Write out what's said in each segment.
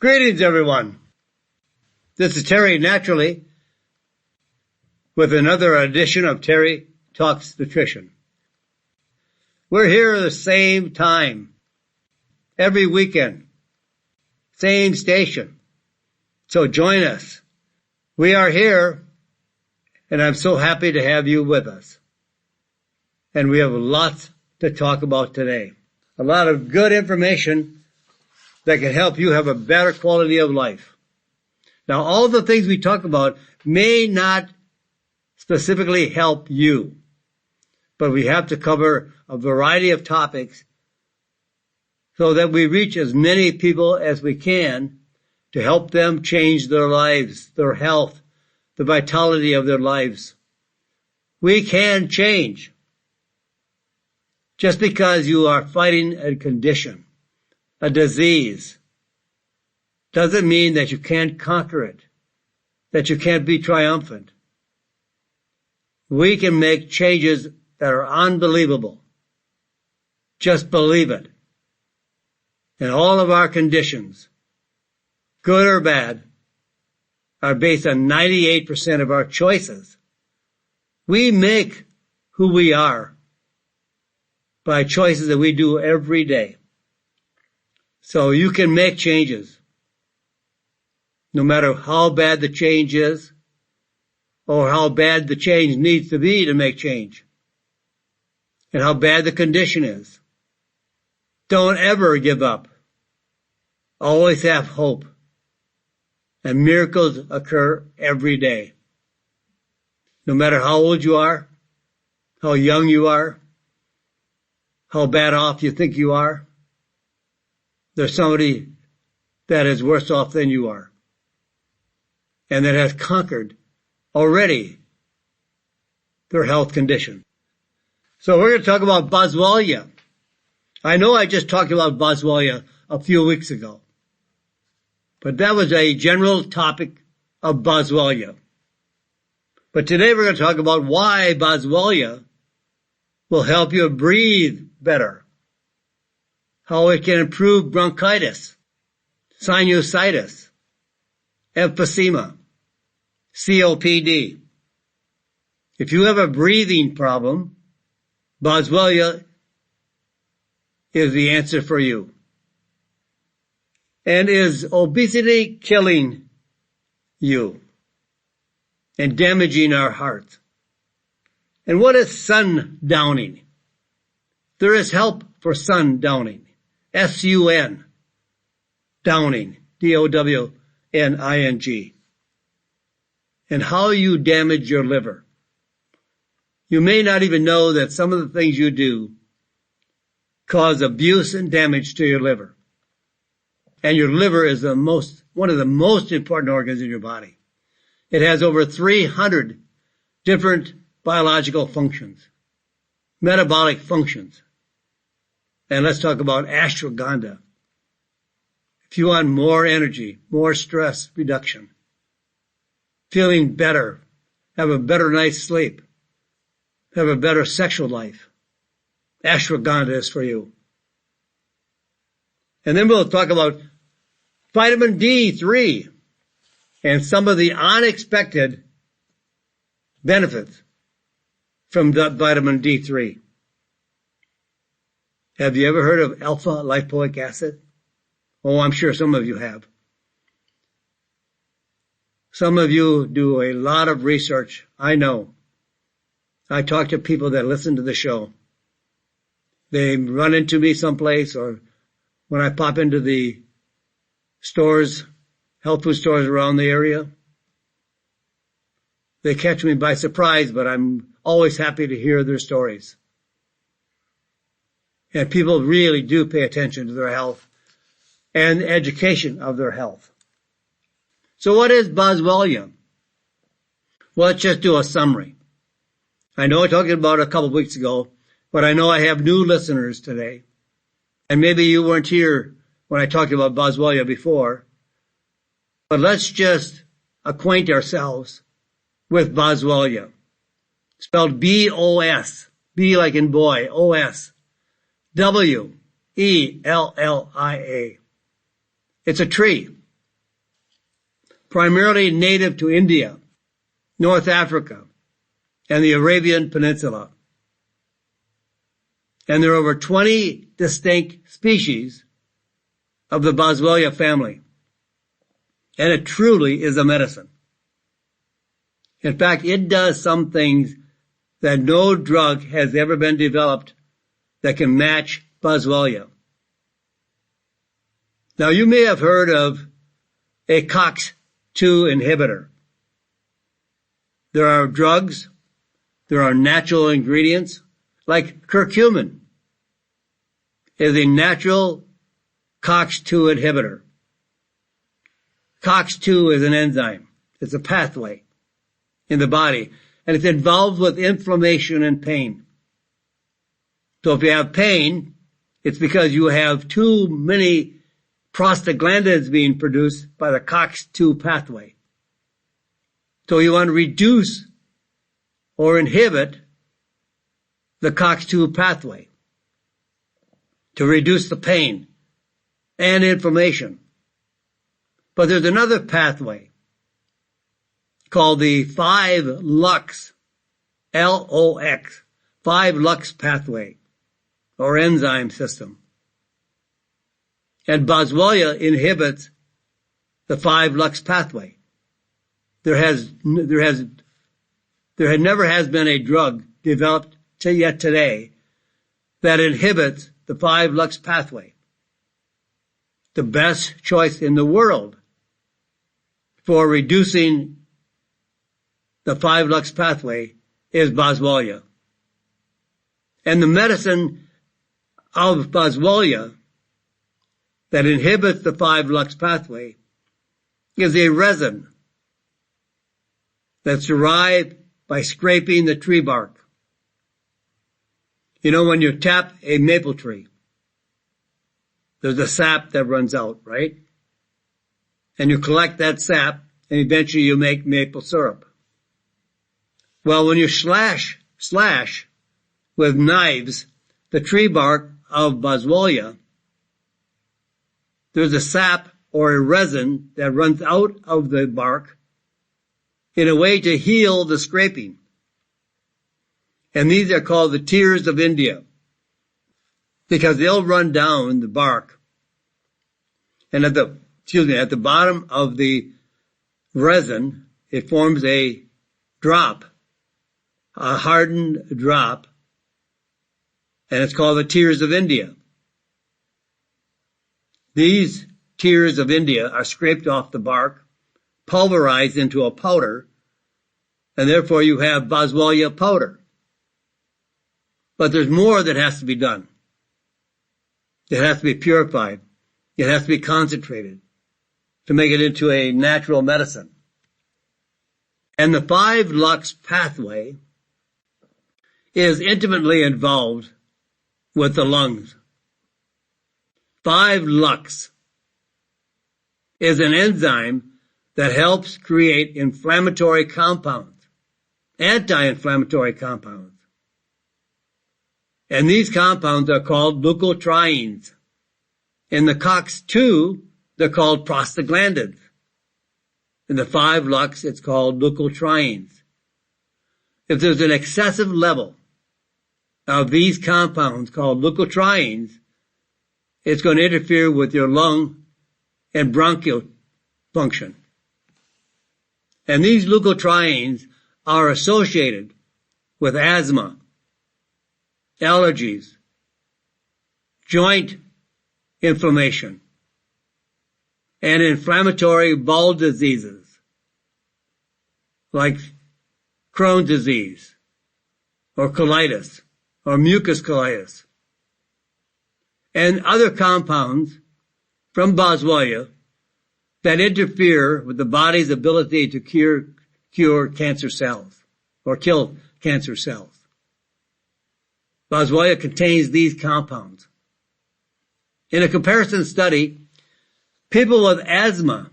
Greetings, everyone. This is Terry Naturally with another edition of Terry Talks Nutrition. We're here at the same time, every weekend, same station. So join us. We are here, and I'm so happy to have you with us. And we have lots to talk about today. A lot of good information that can help you have a better quality of life. Now, all the things we talk about may not specifically help you, but we have to cover a variety of topics so that we reach as many people as we can to help them change their lives, their health, the vitality of their lives. We can change. Just because you are fighting a condition, a disease, doesn't mean that you can't conquer it, that you can't be triumphant. We can make changes that are unbelievable. Just believe it. And all of our conditions, good or bad, are based on 98% of our choices. We make who we are by choices that we do every day. So you can make changes, no matter how bad the change is or how bad the change needs to be to make change and how bad the condition is. Don't ever give up. Always have hope. And miracles occur every day. No matter how old you are, how young you are, how bad off you think you are, there's somebody that is worse off than you are and that has conquered already their health condition. So we're going to talk about Boswellia. I know I just talked about Boswellia a few weeks ago, but that was a general topic of Boswellia. But today we're going to talk about why Boswellia will help you breathe better, how it can improve bronchitis, sinusitis, emphysema, COPD. If you have a breathing problem, Boswellia is the answer for you. And is obesity killing you and damaging our hearts? And what is Sundowning? There is help for Sundowning. S-U-N, Downing, D-O-W-N-I-N-G. And how you damage your liver. You may not even know that some of the things you do cause abuse and damage to your liver. And your liver is one of the most important organs in your body. It has over 300 different biological functions, metabolic functions. And let's talk about ashwagandha. If you want more energy, more stress reduction, feeling better, have a better night's sleep, have a better sexual life, ashwagandha is for you. And then we'll talk about vitamin D3 and some of the unexpected benefits from that vitamin D3. Have you ever heard of alpha lipoic acid? Oh, I'm sure some of you have. Some of you do a lot of research. I know. I talk to people that listen to the show. They run into me someplace, or when I pop into the stores, health food stores around the area, they catch me by surprise, but I'm always happy to hear their stories. And people really do pay attention to their health and education of their health. So what is Boswellia? Well, let's just do a summary. I know I talked about it a couple of weeks ago, but I know I have new listeners today. And maybe you weren't here when I talked about Boswellia before. But let's just acquaint ourselves with Boswellia. Spelled B-O-S. B like in boy. O-S. W-E-L-L-I-A. It's a tree. primarily native to India, North Africa, and the Arabian Peninsula. And there are over 20 distinct species of the Boswellia family. And it truly is a medicine. In fact, it does some things that no drug has ever been developed that can match Boswellia. Now, you may have heard of a COX-2 inhibitor. There are drugs, there are natural ingredients, like curcumin is a natural COX-2 inhibitor. COX-2 is an enzyme. It's a pathway in the body, and it's involved with inflammation and pain. So if you have pain, it's because you have too many prostaglandins being produced by the COX-2 pathway. So you want to reduce or inhibit the COX-2 pathway to reduce the pain and inflammation. But there's another pathway called the 5-LUX, L-O-X, 5-LUX pathway or enzyme system. And Boswellia inhibits the 5-LUX pathway. There never has been a drug developed yet today that inhibits the 5-LUX pathway. The best choice in the world for reducing the 5-LUX pathway is Boswellia. And the medicine of Boswellia that inhibits the 5-LUX pathway is a resin that's derived by scraping the tree bark. You know, when you tap a maple tree, there's a sap that runs out, right? And you collect that sap, and eventually you make maple syrup. Well, when you slash with knives the tree bark of Boswellia, there's a sap or a resin that runs out of the bark in a way to heal the scraping. And these are called the tears of India, because they'll run down the bark. And at the bottom of the resin, it forms a drop, a hardened drop, and it's called the tears of India. These tears of India are scraped off the bark, pulverized into a powder, and therefore you have Boswellia powder. But there's more that has to be done. It has to be purified. It has to be concentrated to make it into a natural medicine. And the 5-LUX pathway is intimately involved with the lungs. 5-LUX is an enzyme that helps create inflammatory compounds, anti-inflammatory compounds. And these compounds are called leukotrienes. In the COX-2, they're called prostaglandins. In the 5-LUX, it's called leukotrienes. If there's an excessive level of these compounds called leukotrienes, it's going to interfere with your lung and bronchial function. And these leukotrienes are associated with asthma, allergies, joint inflammation, and inflammatory bowel diseases like Crohn's disease or colitis or mucus colitis, and other compounds from Boswellia that interfere with the body's ability to cure cancer cells or kill cancer cells. Boswellia contains these compounds. In a comparison study, people with asthma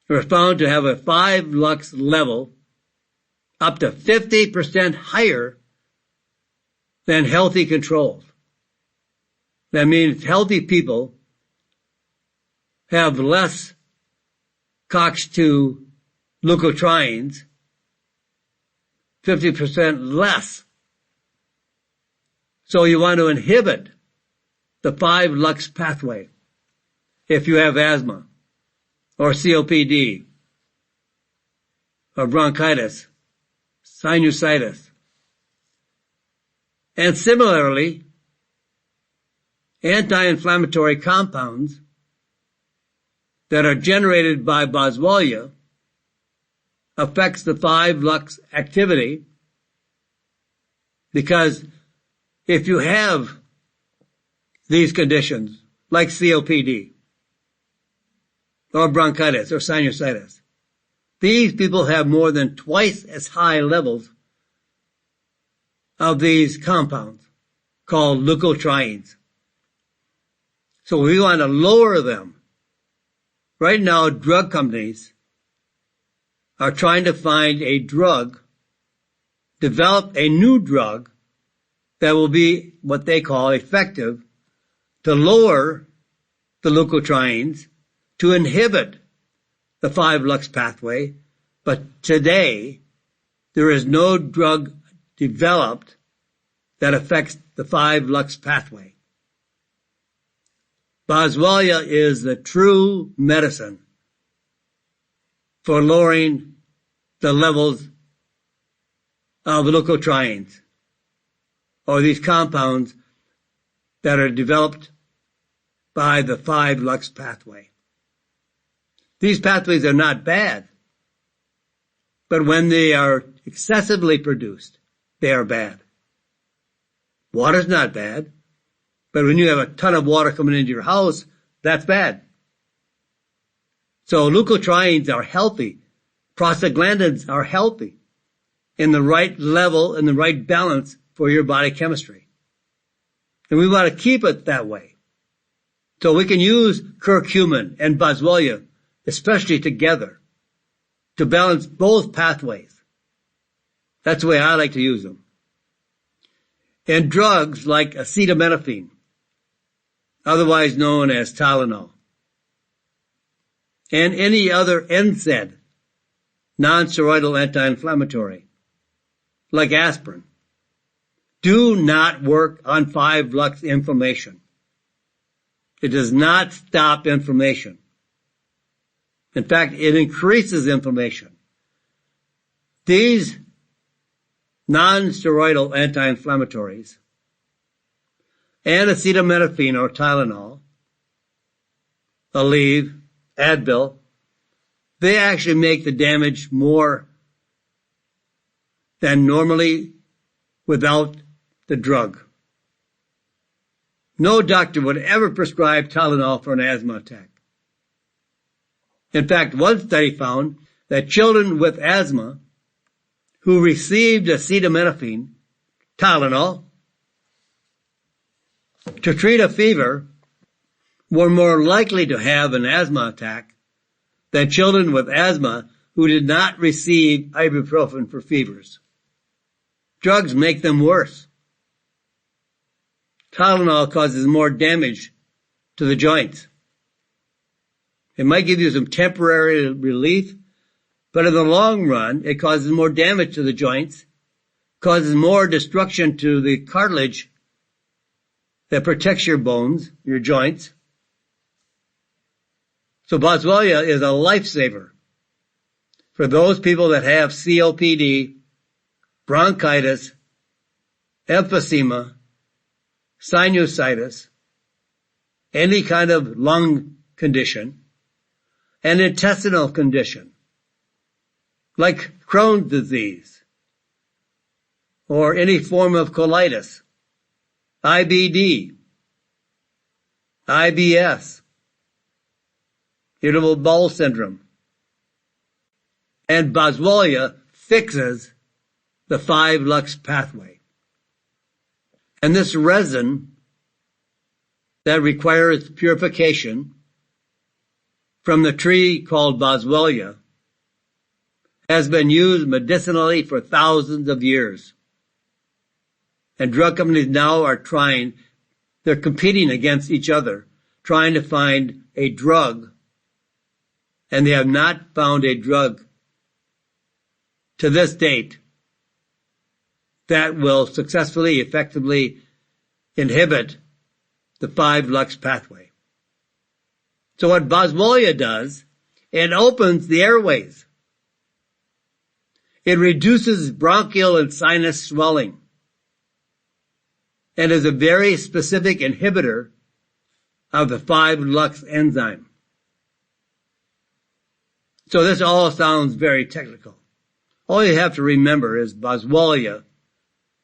were found to have a 5-LUX level up to 50% higher than healthy controls. That means healthy people have less COX-2 leukotrienes, 50% less. So you want to inhibit the 5-lux pathway if you have asthma or COPD or bronchitis, sinusitis. And similarly, anti-inflammatory compounds that are generated by Boswellia affects the 5-lux activity, because if you have these conditions like COPD or bronchitis or sinusitis, these people have more than twice as high levels of these compounds called leukotrienes. So we want to lower them. Right now, drug companies are trying to find a drug, develop a new drug that will be what they call effective to lower the leukotrienes, to inhibit the 5-lux pathway. But today, there is no drug developed that affects the 5-lux pathway. Boswellia is the true medicine for lowering the levels of leukotrienes, or these compounds that are developed by the 5-lux pathway. These pathways are not bad, but when they are excessively produced, they are bad. Water's not bad, but when you have a ton of water coming into your house, that's bad. So leukotrienes are healthy. Prostaglandins are healthy in the right level, in the right balance for your body chemistry. And we want to keep it that way. So we can use curcumin and Boswellia, especially together, to balance both pathways. That's the way I like to use them. And drugs like acetaminophen, otherwise known as Tylenol, and any other NSAID, non-steroidal anti-inflammatory, like aspirin, do not work on 5-lux inflammation. It does not stop inflammation. In fact, it increases inflammation. These non-steroidal anti-inflammatories and acetaminophen or Tylenol, Aleve, Advil, they actually make the damage more than normally without the drug. No doctor would ever prescribe Tylenol for an asthma attack. In fact, one study found that children with asthma who received acetaminophen, Tylenol, to treat a fever were more likely to have an asthma attack than children with asthma who did not receive ibuprofen for fevers. Drugs make them worse. Tylenol causes more damage to the joints. It might give you some temporary relief, but in the long run, it causes more damage to the joints, causes more destruction to the cartilage that protects your bones, your joints. So Boswellia is a lifesaver for those people that have COPD, bronchitis, emphysema, sinusitis, any kind of lung condition, and intestinal condition, like Crohn's disease, or any form of colitis, IBD, IBS, irritable bowel syndrome. And Boswellia fixes the 5-lux pathway. And this resin that requires purification from the tree called Boswellia has been used medicinally for thousands of years. And drug companies now are they're competing against each other, trying to find a drug And they have not found a drug to this date that will successfully, effectively inhibit the 5-lux pathway. So what Boswellia does, it opens the airways. It reduces bronchial and sinus swelling and is a very specific inhibitor of the 5-lux enzyme. So this all sounds very technical. All you have to remember is Boswellia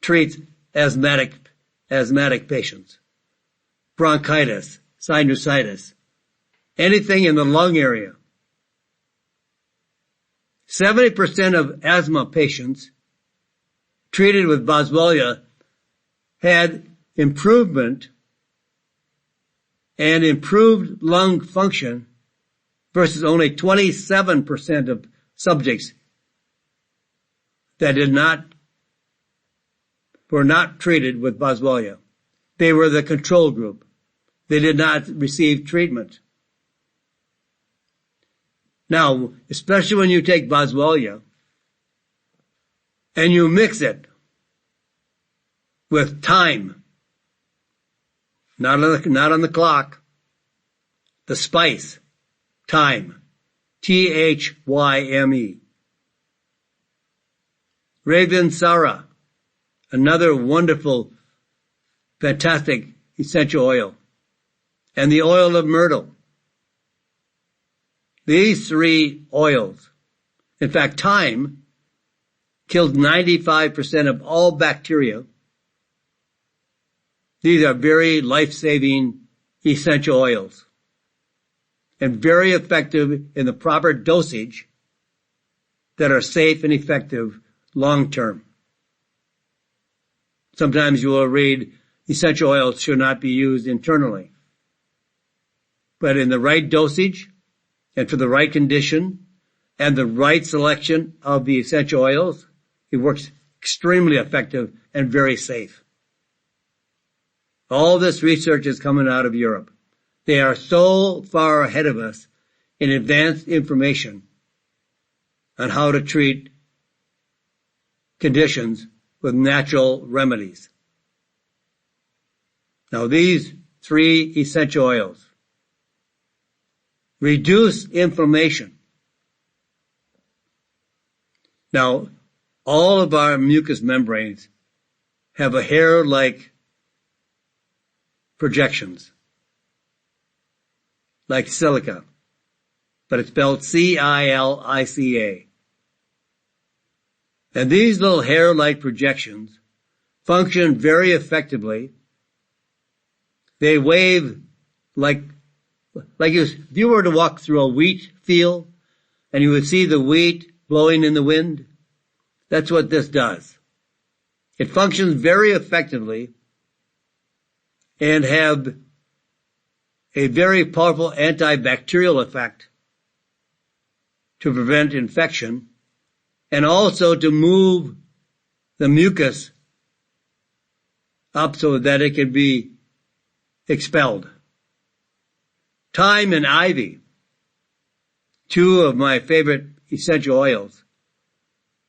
treats asthmatic patients, bronchitis, sinusitis, anything in the lung area. 70% of asthma patients treated with Boswellia had improvement and improved lung function versus only 27% of subjects that were not treated with Boswellia. They were the control group. They did not receive treatment. Now, especially when you take Boswellia and you mix it with thyme, not on the clock, the spice, thyme, Thyme, Ravensara, another wonderful, fantastic essential oil, and the oil of myrtle. These 3 oils, in fact, thyme kills 95% of all bacteria. These are very life-saving essential oils and very effective in the proper dosage that are safe and effective long-term. Sometimes you will read essential oils should not be used internally. But in the right dosage and for the right condition and the right selection of the essential oils, it works extremely effective and very safe. All this research is coming out of Europe. They are so far ahead of us in advanced information on how to treat conditions with natural remedies. Now, these 3 essential oils reduce inflammation. Now, all of our mucous membranes have a hair-like projections, like silica, but it's spelled C-I-L-I-C-A. And these little hair-like projections function very effectively. They wave like if you were to walk through a wheat field and you would see the wheat blowing in the wind. That's what this does. It functions very effectively and have a very powerful antibacterial effect to prevent infection and also to move the mucus up so that it can be expelled. Thyme and ivy, 2 of my favorite essential oils,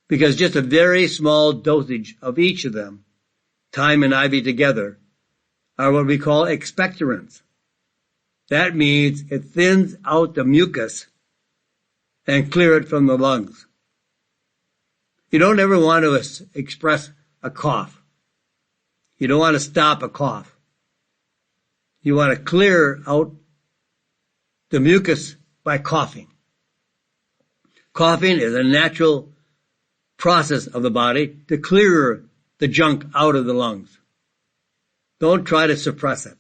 because just a very small dosage of each of them, thyme and ivy together, are what we call expectorants. That means it thins out the mucus and clear it from the lungs. You don't ever want to express a cough. You don't want to stop a cough. You want to clear out the mucus by coughing. Coughing is a natural process of the body to clear the junk out of the lungs. Don't try to suppress it,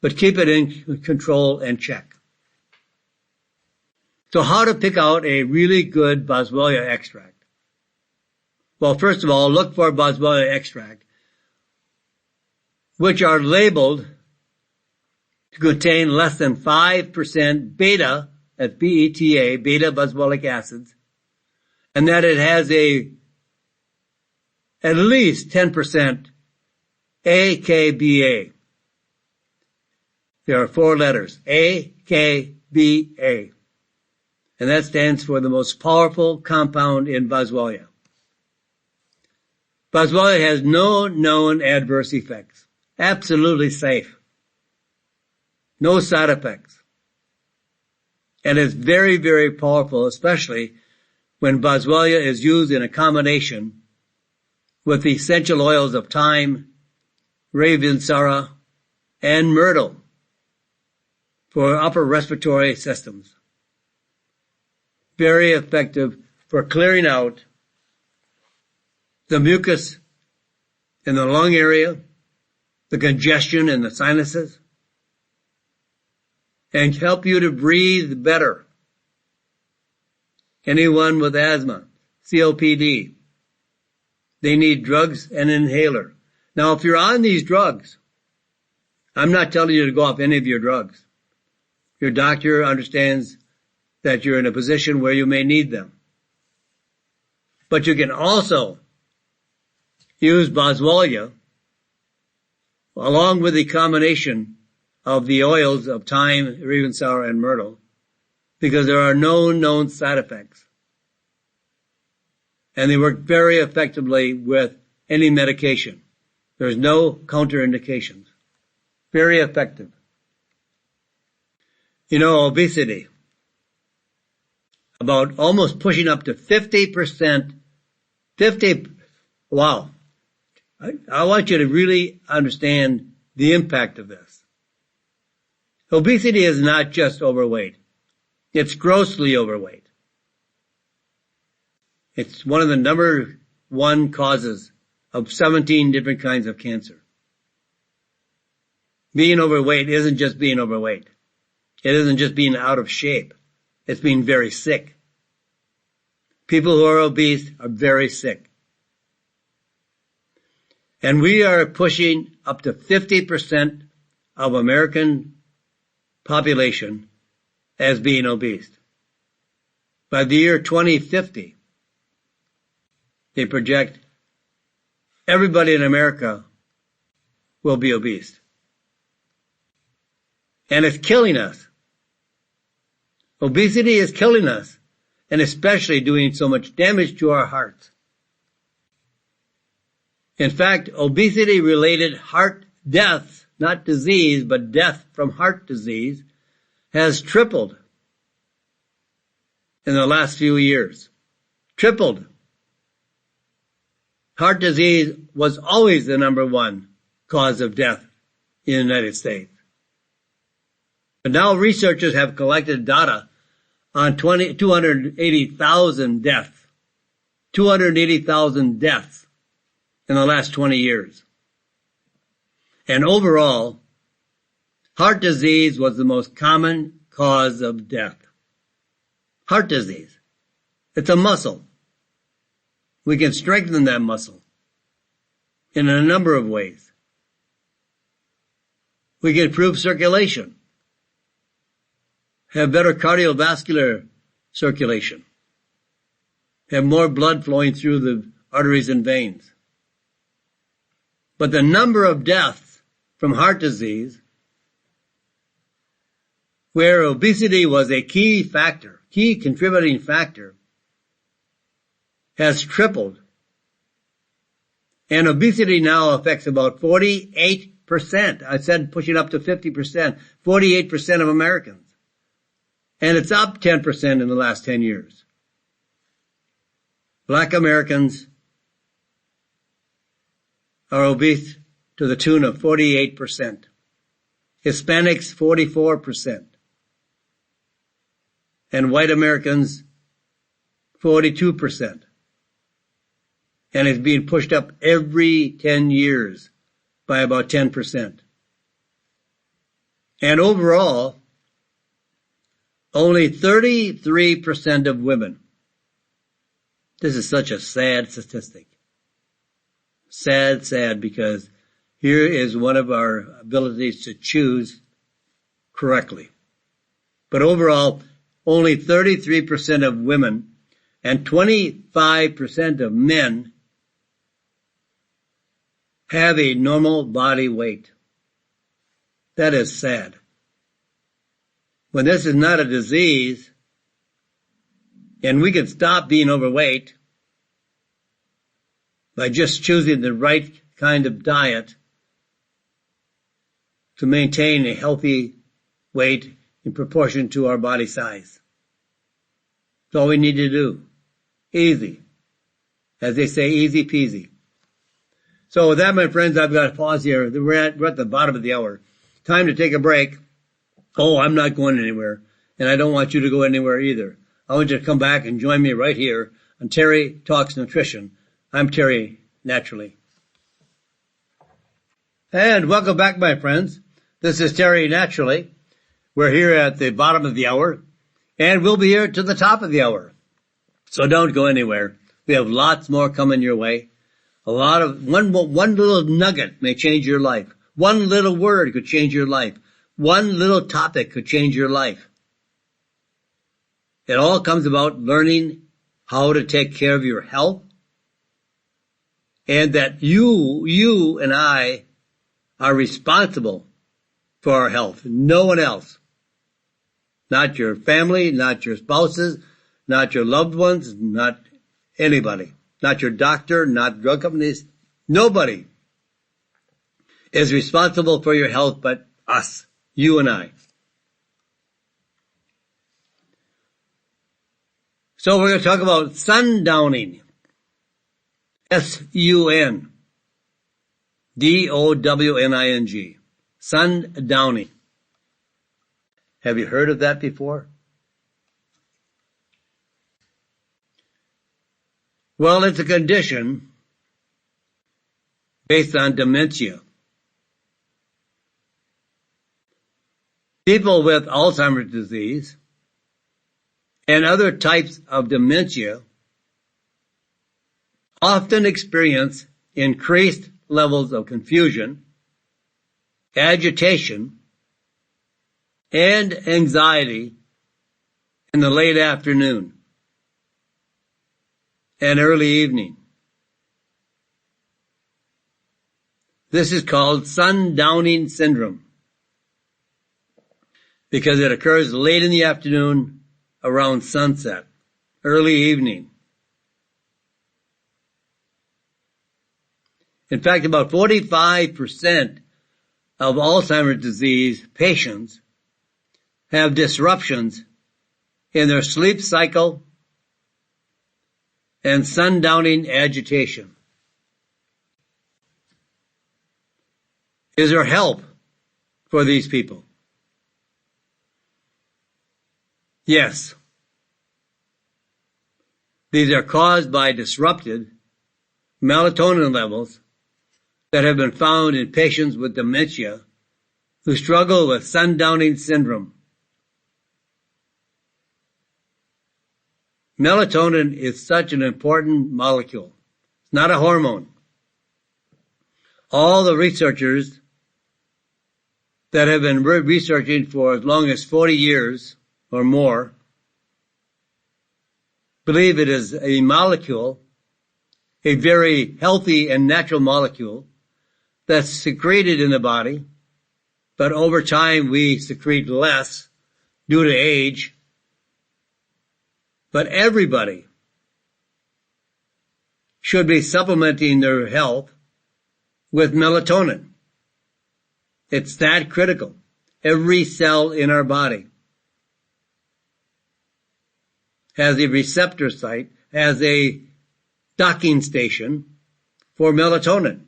but keep it in control and check. So how to pick out a really good Boswellia extract? Well, first of all, look for Boswellia extract, which are labeled to contain less than 5% beta, that's B-E-T-A, beta boswellic acids, and that it has at least 10% AKBA. There are 4 letters, A, K, MBA. And that stands for the most powerful compound in Boswellia. Boswellia has no known adverse effects. Absolutely safe. No side effects. And it's very, very powerful, especially when Boswellia is used in a combination with the essential oils of thyme, ravinsara, and myrtle for upper respiratory systems. Very effective for clearing out the mucus in the lung area, the congestion in the sinuses, and help you to breathe better. Anyone with asthma, COPD, they need drugs and inhaler. Now, if you're on these drugs, I'm not telling you to go off any of your drugs. Your doctor understands that you're in a position where you may need them. But you can also use Boswellia along with the combination of the oils of thyme, ravinsara, and myrtle, because there are no known side effects. And they work very effectively with any medication. There's no counterindications. Very effective. You know, obesity, about almost pushing up to 50%, wow. I want you to really understand the impact of this. Obesity is not just overweight. It's grossly overweight. It's one of the number one causes of 17 different kinds of cancer. Being overweight isn't just being overweight. It isn't just being out of shape. It's being very sick. People who are obese are very sick. And we are pushing up to 50% of American population as being obese. By the year 2050, they project everybody in America will be obese. And it's killing us. Obesity is killing us, and especially doing so much damage to our hearts. In fact, obesity-related heart deaths, not disease, but death from heart disease, has tripled in the last few years. Tripled. Heart disease was always the number one cause of death in the United States. But now researchers have collected data on 280,000 deaths. 280,000 deaths in the last 20 years. And overall, heart disease was the most common cause of death. Heart disease. It's a muscle. We can strengthen that muscle in a number of ways. We can improve circulation, have better cardiovascular circulation, have more blood flowing through the arteries and veins. But the number of deaths from heart disease, where obesity was a key factor, key contributing factor, has tripled. And obesity now affects about 48%. I said pushing up to 50%, 48% of Americans. And it's up 10% in the last 10 years. Black Americans are obese to the tune of 48%. Hispanics, 44%. And white Americans, 42%. And it's being pushed up every 10 years by about 10%. And overall, only 33% of women. This is such a sad statistic. Sad, because here is one of our abilities to choose correctly. But overall, only 33% of women and 25% of men have a normal body weight. That is sad. when this is not a disease and we can stop being overweight by just choosing the right kind of diet to maintain a healthy weight in proportion to our body size. That's all we need to do. Easy. As they say, easy peasy. So with that, my friends, I've got to pause here. We're at the bottom of the hour. Time to take a break. Oh, I'm not going anywhere. And I don't want you to go anywhere either. I want you to come back and join me right here on Terry Talks Nutrition. I'm Terry, naturally. And welcome back, my friends. This is Terry, naturally. We're here at the bottom of the hour, and we'll be here to the top of the hour. So don't go anywhere. We have lots more coming your way. One little nugget may change your life. One little word could change your life. One little topic could change your life. It all comes about learning how to take care of your health, and that you and I are responsible for our health. No one else. Not your family, not your spouses, not your loved ones, not anybody. Not your doctor, not drug companies. Nobody is responsible for your health but us, you and I. So we're going to talk about sundowning. S-U-N-D-O-W-N-I-N-G. Sundowning. Have you heard of that before? Well, it's a condition based on dementia. People with Alzheimer's disease and other types of dementia often experience increased levels of confusion, agitation, and anxiety in the late afternoon and early evening. This is called sundowning syndrome because it occurs late in the afternoon around sunset, early evening. In fact, about 45% of Alzheimer's disease patients have disruptions in their sleep cycle and sundowning agitation. Is there help for these people? Yes. These are caused by disrupted melatonin levels that have been found in patients with dementia who struggle with sundowning syndrome. Melatonin is such an important molecule. It's not a hormone. All the researchers that have been researching for as long as 40 years or more believe it is a molecule, a very healthy and natural molecule that's secreted in the body, but over time we secrete less due to age. But everybody should be supplementing their health with melatonin. It's that critical. Every cell in our body has a receptor site, has a docking station for melatonin.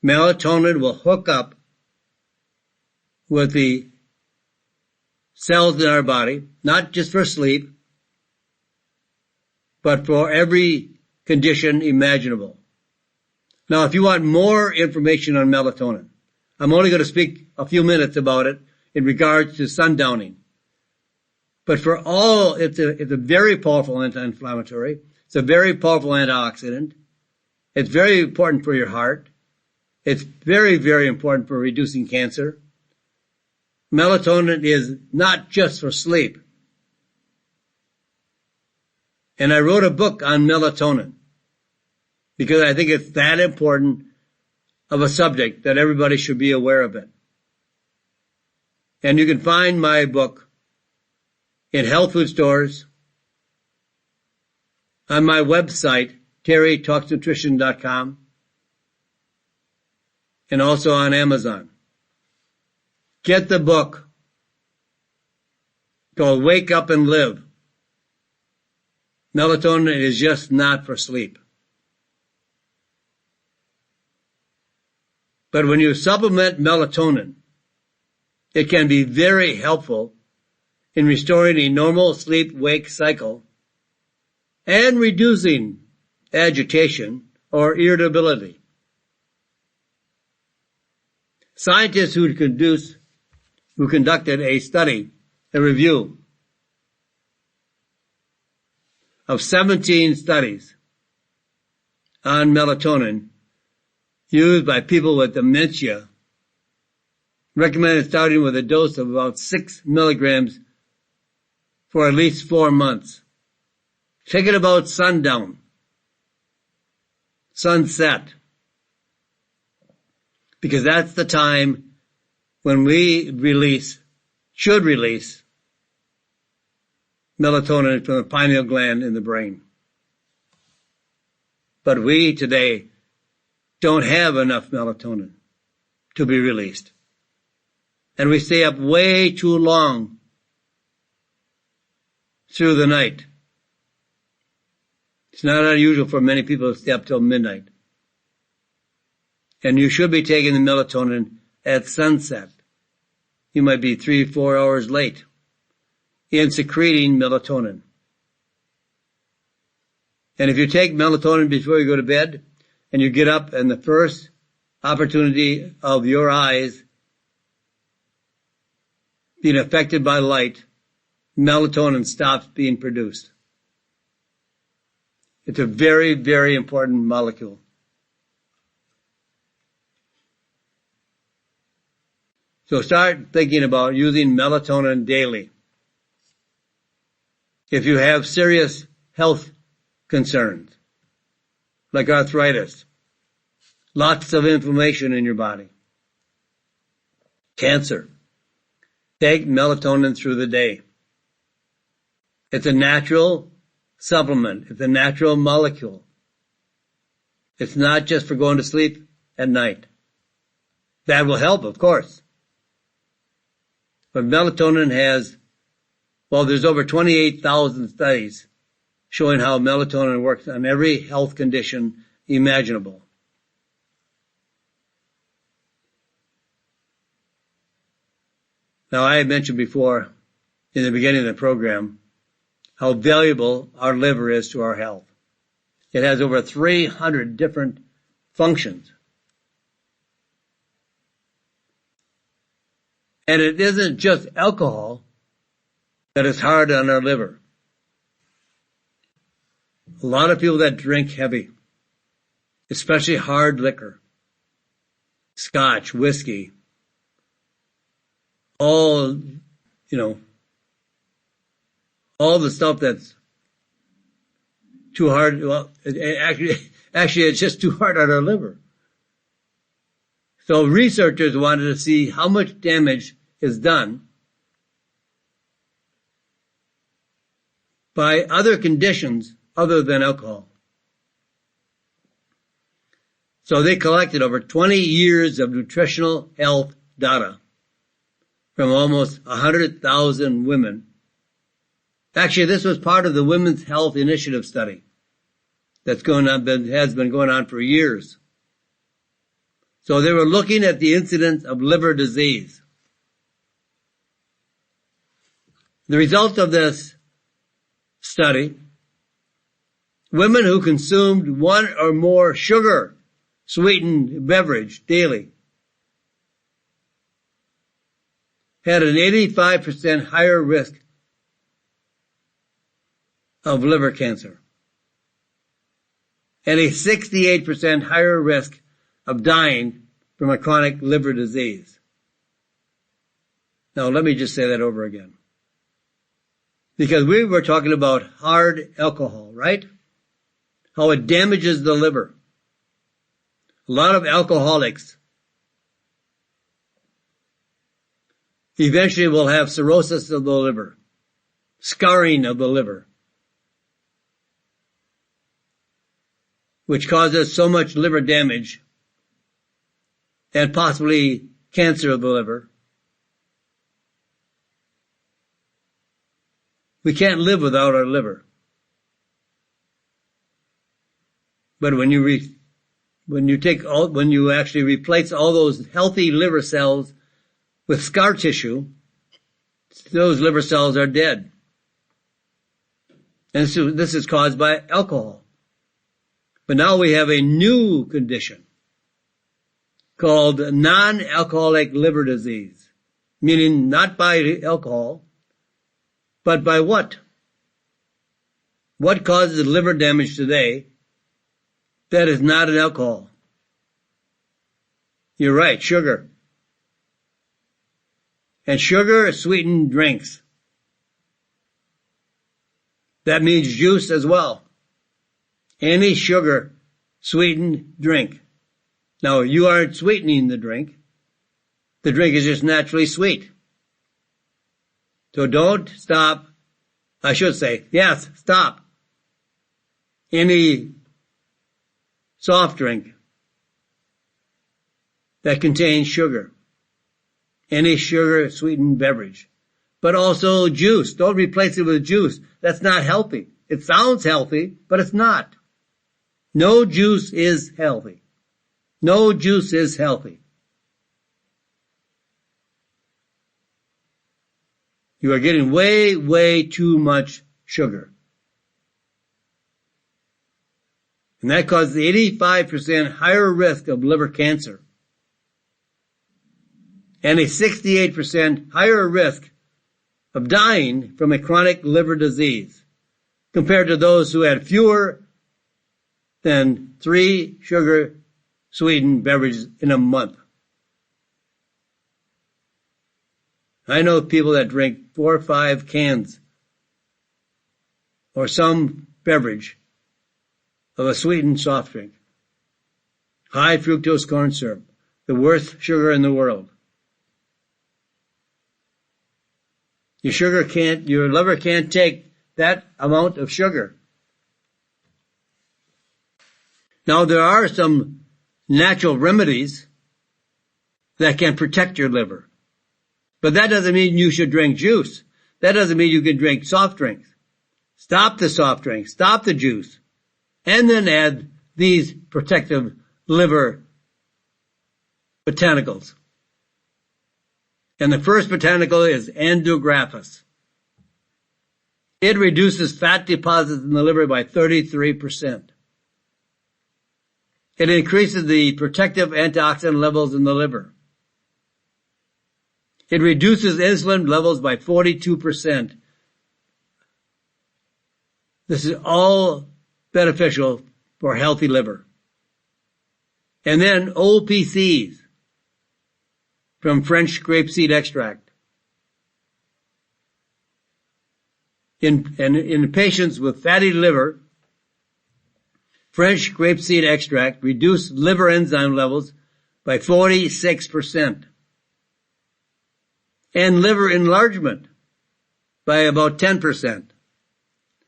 Melatonin will hook up with the cells in our body, not just for sleep, but for every condition imaginable. Now, if you want more information on melatonin, I'm only going to speak a few minutes about it in regards to sundowning. But for all, it's a very powerful anti-inflammatory. It's a very powerful antioxidant. It's very important for your heart. It's very, very important for reducing cancer. Melatonin is not just for sleep. And I wrote a book on melatonin because I think it's that important of a subject that everybody should be aware of it. And you can find my book in health food stores, on my website, terrytalksnutrition.com, and also on Amazon. Get the book called Wake Up and Live. Melatonin is just not for sleep. But when you supplement melatonin, it can be very helpful in restoring a normal sleep-wake cycle and reducing agitation or irritability. Scientists who conducted a study, a review of 17 studies on melatonin used by people with dementia, recommended starting with a dose of about 6 milligrams for at least 4 months. Thinking about sundown, sunset, because that's the time when we should release melatonin from the pineal gland in the brain. But we today don't have enough melatonin to be released. And we stay up way too long through the night. It's not unusual for many people to stay up till midnight. And you should be taking the melatonin at sunset. You might be 3-4 hours late in secreting melatonin. And if you take melatonin before you go to bed, and you get up and the first opportunity of your eyes being affected by light, melatonin stops being produced. It's a very, very important molecule. So start thinking about using melatonin daily. If you have serious health concerns, like arthritis, lots of inflammation in your body, cancer, take melatonin through the day. It's a natural supplement. It's a natural molecule. It's not just for going to sleep at night. That will help, of course. But melatonin has, well, there's over 28,000 studies showing how melatonin works on every health condition imaginable. Now, I had mentioned before in the beginning of the program how valuable our liver is to our health. It has over 300 different functions. And it isn't just alcohol that is hard on our liver. A lot of people that drink heavy, especially hard liquor, scotch, whiskey, all the stuff that's too hard. Well, actually, it's just too hard on our liver. So researchers wanted to see how much damage is done by other conditions other than alcohol. So they collected over 20 years of nutritional health data from almost 100,000 women. Actually, this was part of the Women's Health Initiative study has been going on for years. So they were looking at the incidence of liver disease. The result of this study, women who consumed one or more sugar-sweetened beverage daily had an 85% higher risk of liver cancer and a 68% higher risk of dying from a chronic liver disease. Now, let me just say that over again. Because we were talking about hard alcohol, right? How it damages the liver. A lot of alcoholics eventually will have cirrhosis of the liver. scarring of the liver, which causes so much liver damage and possibly cancer of the liver. We can't live without our liver. But when you actually replace all those healthy liver cells with scar tissue, those liver cells are dead. And so this is caused by alcohol. But now we have a new condition called non-alcoholic liver disease, meaning not by alcohol, but by what? What causes liver damage today that is not an alcohol? You're right, sugar. And sugar sweetened drinks. That means juice as well. Any sugar sweetened drink. Now, you aren't sweetening the drink. The drink is just naturally sweet. So don't stop. I should say, yes, stop any soft drink that contains sugar. Any sugar sweetened beverage. But also juice. Don't replace it with juice. That's not healthy. It sounds healthy, but it's not. No juice is healthy. No juice is healthy. You are getting way, way too much sugar. And that causes 85% higher risk of liver cancer and a 68% higher risk of dying from a chronic liver disease compared to those who had fewer than 3 sugar sweetened beverages in a month. I know people that drink 4 or 5 cans or some beverage of a sweetened soft drink. High fructose corn syrup, the worst sugar in the world. Your liver can't take that amount of sugar. Now there are some natural remedies that can protect your liver. But that doesn't mean you should drink juice. That doesn't mean you can drink soft drinks. Stop the soft drinks. Stop the juice. And then add these protective liver botanicals. And the first botanical is Andrographis. It reduces fat deposits in the liver by 33%. It increases the protective antioxidant levels in the liver. It reduces insulin levels by 42%. This is all beneficial for a healthy liver. And then OPCs from French grapeseed extract. In patients with fatty liver, French grapeseed extract reduced liver enzyme levels by 46%. And liver enlargement by about 10%.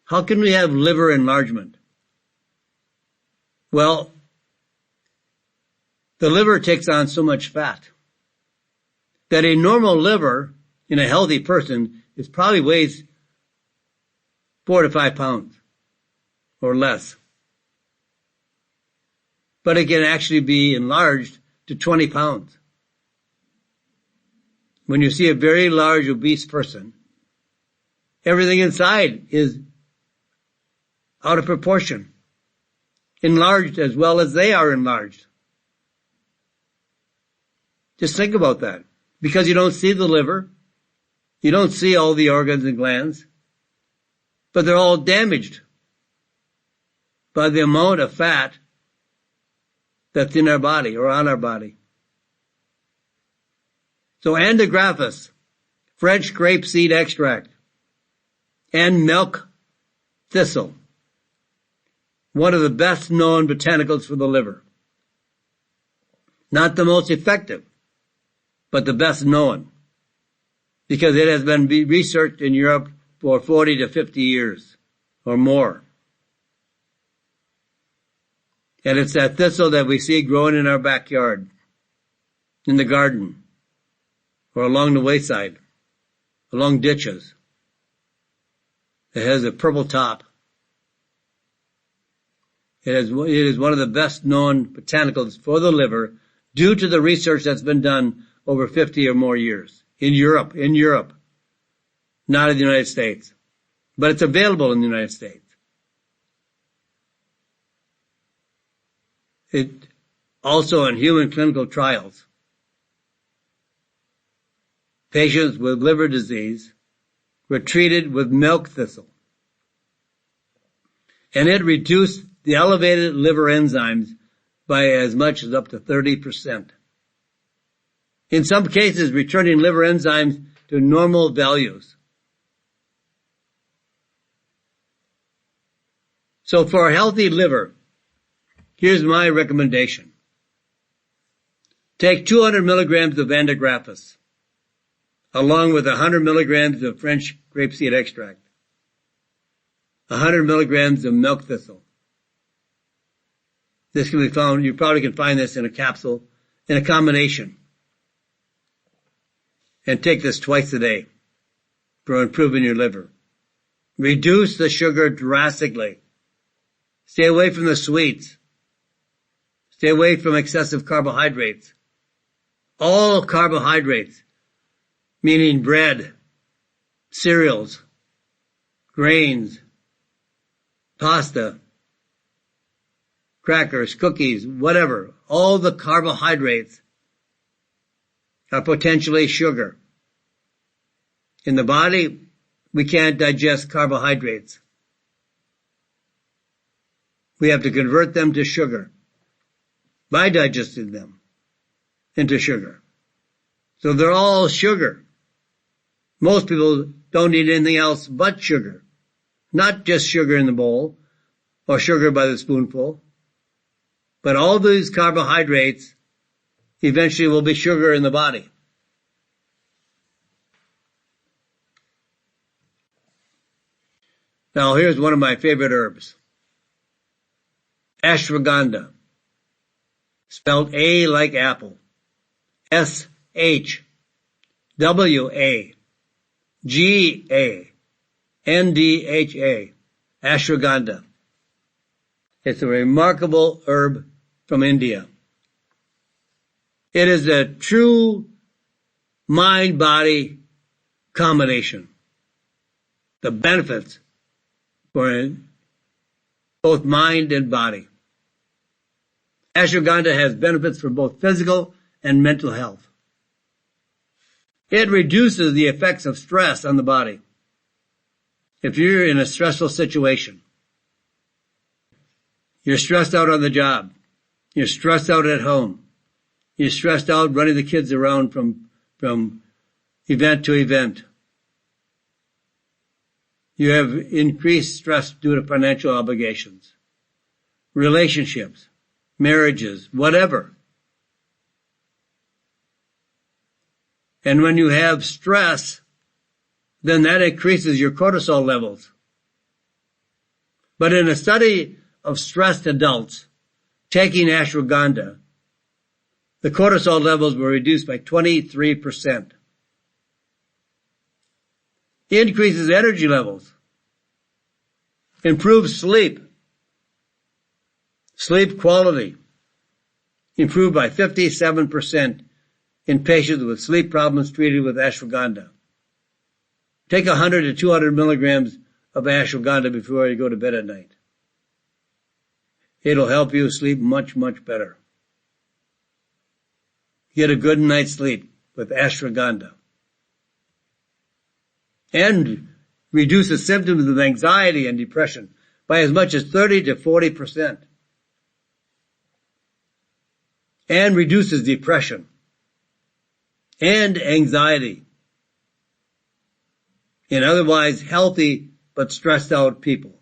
How can we have liver enlargement? Well, the liver takes on so much fat that a normal liver in a healthy person is probably weighs 4 to 5 pounds or less. But it can actually be enlarged to 20 pounds. When you see a very large obese person, everything inside is out of proportion, enlarged as well as they are enlarged. Just think about that. Because you don't see the liver, you don't see all the organs and glands, but they're all damaged by the amount of fat that's in our body or on our body. So Andrographis, French grapeseed extract, and milk thistle, one of the best known botanicals for the liver. Not the most effective, but the best known, because it has been researched in Europe for 40 to 50 years or more. And it's that thistle that we see growing in our backyard, in the garden, or along the wayside, along ditches. It has a purple top. It is one of the best known botanicals for the liver due to the research that's been done over 50 or more years in Europe, not in the United States, but it's available in the United States. It also in human clinical trials. Patients with liver disease were treated with milk thistle, and it reduced the elevated liver enzymes by as much as up to 30%. In some cases, returning liver enzymes to normal values. So for a healthy liver, here's my recommendation. Take 200 milligrams of Vandagraphis, along with 100 milligrams of French grapeseed extract, 100 milligrams of milk thistle. This can be found, you probably can find this in a capsule, in a combination. And take this twice a day for improving your liver. Reduce the sugar drastically. Stay away from the sweets. Stay away from excessive carbohydrates. All carbohydrates, meaning bread, cereals, grains, pasta, crackers, cookies, whatever, all the carbohydrates are potentially sugar. In the body, we can't digest carbohydrates. We have to convert them to sugar by digesting them into sugar. So they're all sugar. Most people don't eat anything else but sugar. Not just sugar in the bowl or sugar by the spoonful, but all these carbohydrates eventually will be sugar in the body. Now here's one of my favorite herbs. Ashwagandha. Spelled A like apple. S-H-W-A-G-A-N-D-H-A. Ashwagandha. It's a remarkable herb from India. It is a true mind-body combination. The benefits for both mind and body. Ashwagandha has benefits for both physical and mental health. It reduces the effects of stress on the body. If you're in a stressful situation, you're stressed out on the job, you're stressed out at home, you're stressed out running the kids around from event to event. You have increased stress due to financial obligations, relationships, marriages, whatever. And when you have stress, then that increases your cortisol levels. But in a study of stressed adults taking ashwagandha, the cortisol levels were reduced by 23%. Increases energy levels. Improves sleep. Sleep quality improved by 57% in patients with sleep problems treated with ashwagandha. Take 100 to 200 milligrams of ashwagandha before you go to bed at night. It'll help you sleep much, much better. Get a good night's sleep with ashwagandha. And reduces symptoms of anxiety and depression by as much as 30 to 40%. And reduces depression and anxiety in otherwise healthy but stressed out people.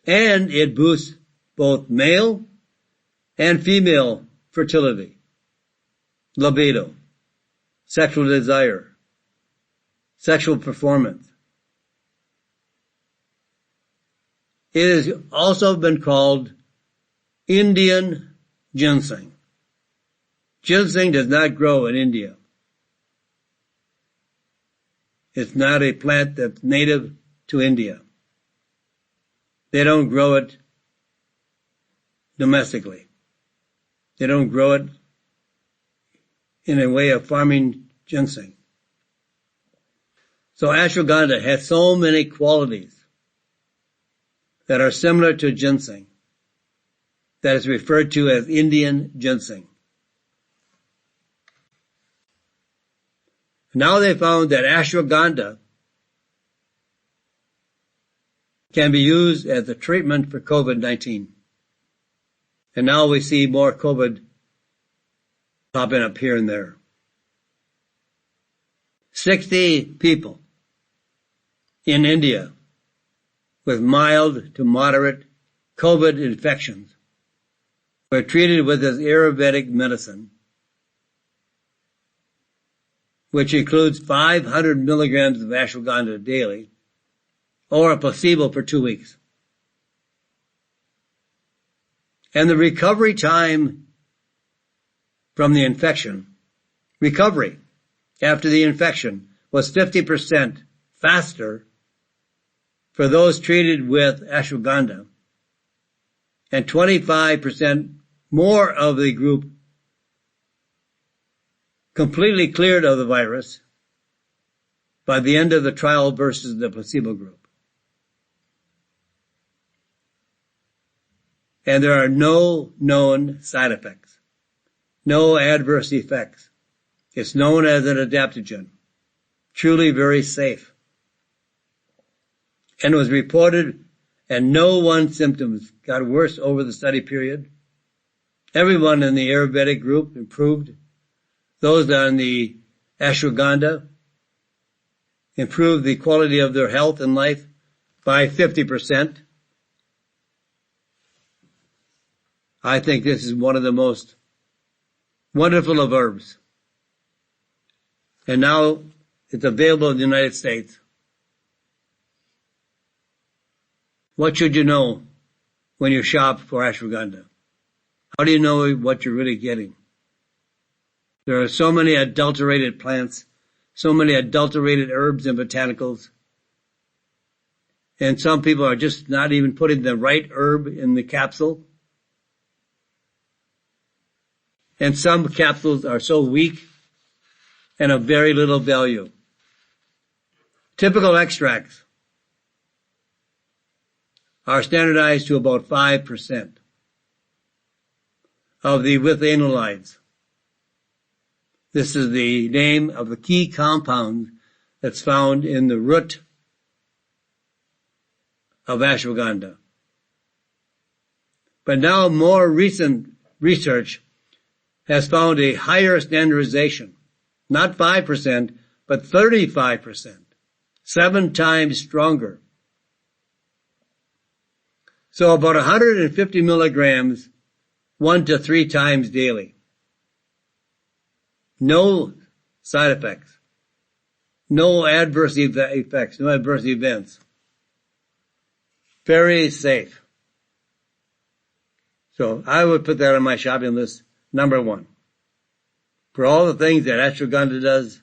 And it boosts both male and female fertility, libido, sexual desire, sexual performance. It has also been called Indian ginseng. Ginseng does not grow in India. It's not a plant that's native to India. They don't grow it domestically. They don't grow it in a way of farming ginseng. So ashwagandha has so many qualities that are similar to ginseng that is referred to as Indian ginseng. Now they found that ashwagandha can be used as a treatment for COVID-19. And now we see more COVID popping up here and there. 60 people in India with mild to moderate COVID infections were treated with this Ayurvedic medicine, which includes 500 milligrams of ashwagandha daily, or a placebo for 2 weeks. And the recovery time from the infection, recovery after the infection, was 50% faster for those treated with ashwagandha, and 25% more of the group completely cleared of the virus by the end of the trial versus the placebo group. And there are no known side effects, no adverse effects. It's known as an adaptogen, truly very safe. And it was reported, and no one symptoms got worse over the study period. Everyone in the Ayurvedic group improved. Those on the ashwagandha improved the quality of their health and life by 50%. I think this is one of the most wonderful of herbs. And now it's available in the United States. What should you know when you shop for ashwagandha? How do you know what you're really getting? There are so many adulterated plants, so many adulterated herbs and botanicals. And some people are just not even putting the right herb in the capsule. And some capsules are so weak and of very little value. Typical extracts are standardized to about 5% of the withanolides. This is the name of the key compound that's found in the root of ashwagandha. But now more recent research has found a higher standardization, not 5%, but 35%, 7 times stronger. So about 150 milligrams 1 to 3 times daily. No side effects. No adverse effects. No adverse events. Very safe. So I would put that on my shopping list, number 1. For all the things that ashwagandha does,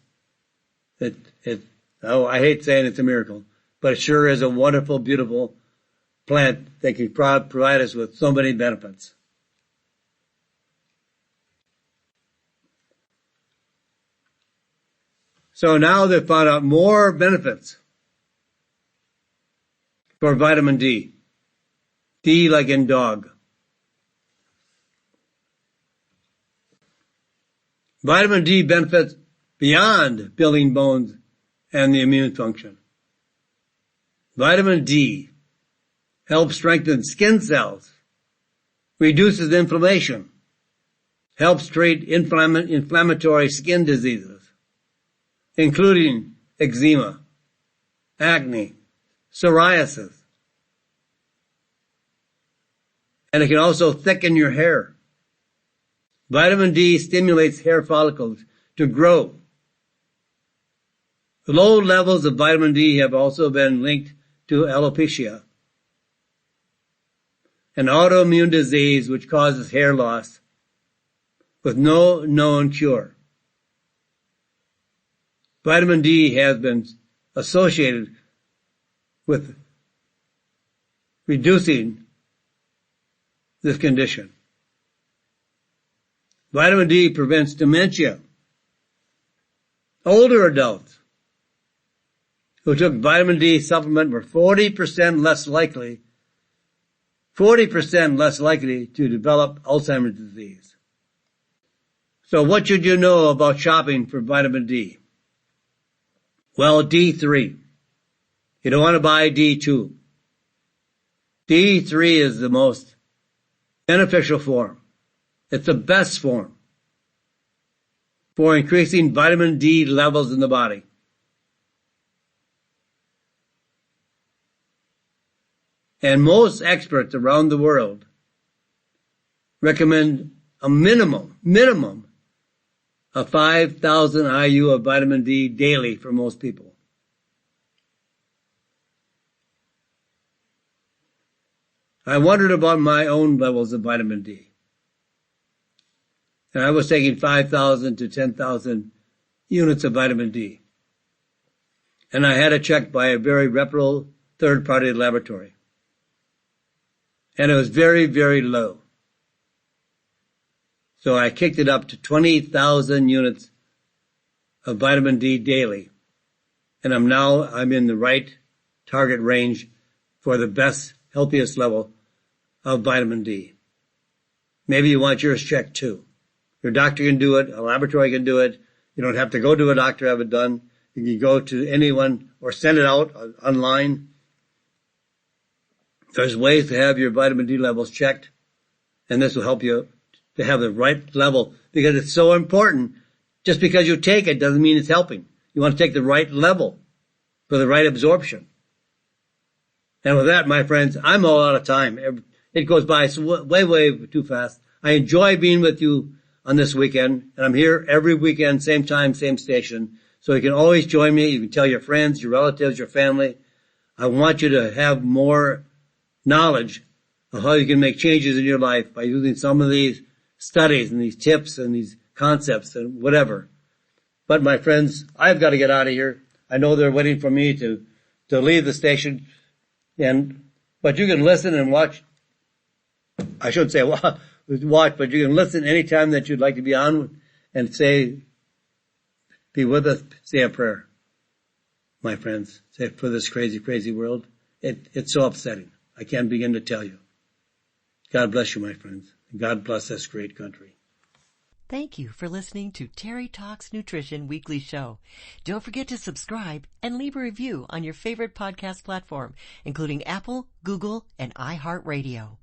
I hate saying it's a miracle, but it sure is a wonderful, beautiful plant that can provide us with so many benefits. So now they've found out more benefits for vitamin D. D like in dog. Vitamin D benefits beyond building bones and the immune function. Vitamin D helps strengthen skin cells, reduces inflammation, helps treat inflammatory skin diseases, including eczema, acne, psoriasis. And it can also thicken your hair. Vitamin D stimulates hair follicles to grow Low levels of vitamin D have also been linked to alopecia, an autoimmune disease which causes hair loss with no known cure. Vitamin D has been associated with reducing this condition. Vitamin D prevents dementia. Older adults who took vitamin D supplement were 40% less likely to develop Alzheimer's disease. So what should you know about shopping for vitamin D? Well, D3. You don't want to buy D2. D3 is the most beneficial form. It's the best form for increasing vitamin D levels in the body. And most experts around the world recommend a minimum of 5,000 IU of vitamin D daily for most people. I wondered about my own levels of vitamin D. And I was taking 5,000 to 10,000 units of vitamin D. And I had it checked by a very reputable third-party laboratory. And it was very, very low. So I kicked it up to 20,000 units of vitamin D daily. And I'm in the right target range for the best, healthiest level of vitamin D. Maybe you want yours checked too. Your doctor can do it. A laboratory can do it. You don't have to go to a doctor to have it done. You can go to anyone or send it out online. There's ways to have your vitamin D levels checked, and this will help you to have the right level, because it's so important. Just because you take it doesn't mean it's helping. You want to take the right level for the right absorption. And with that, my friends, I'm all out of time. It goes by way, way too fast. I enjoy being with you on this weekend, and I'm here every weekend, same time, same station. So you can always join me. You can tell your friends, your relatives, your family. I want you to have more knowledge of how you can make changes in your life by using some of these studies and these tips and these concepts and whatever. But my friends, I've got to get out of here. I know they're waiting for me to leave the station, but you can listen and watch. I shouldn't say watch, but you can listen anytime that you'd like to be on and be with us, say a prayer. My friends, say for this crazy, crazy world. It's so upsetting. I can't begin to tell you. God bless you, my friends. God bless this great country. Thank you for listening to Terry Talks Nutrition Weekly Show. Don't forget to subscribe and leave a review on your favorite podcast platform, including Apple, Google, and iHeartRadio.